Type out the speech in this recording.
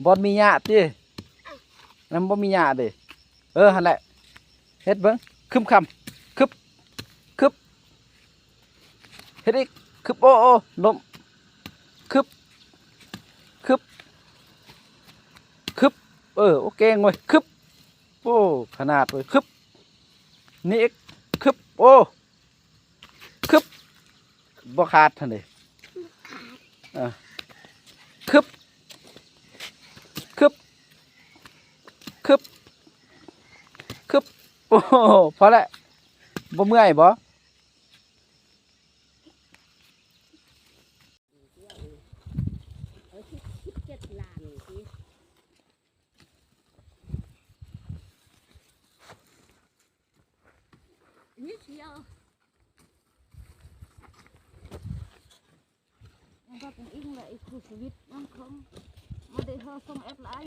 บอลมีหญ้าติน้ำบอลมีหญ้าดิหั่นแหละเฮ็ดเบิ่งคึมคำคึบคึบเฮ็ดอีกคึบโอ้ล้มคึบคึบคึบโอเคงเว้ยคึบโอ้ขนาดเลยคึบนี่อีกคึบโอ้คึบบ่ขาดท่านเลยคึบคึบคึบคึบโอ้พอแล้วบ่เมื่อยบ่นิดเดียวมันก็เป็นอิ่งเลยไอ้ครูสวิตมันคงมาได้เธอส่งแอปไลน์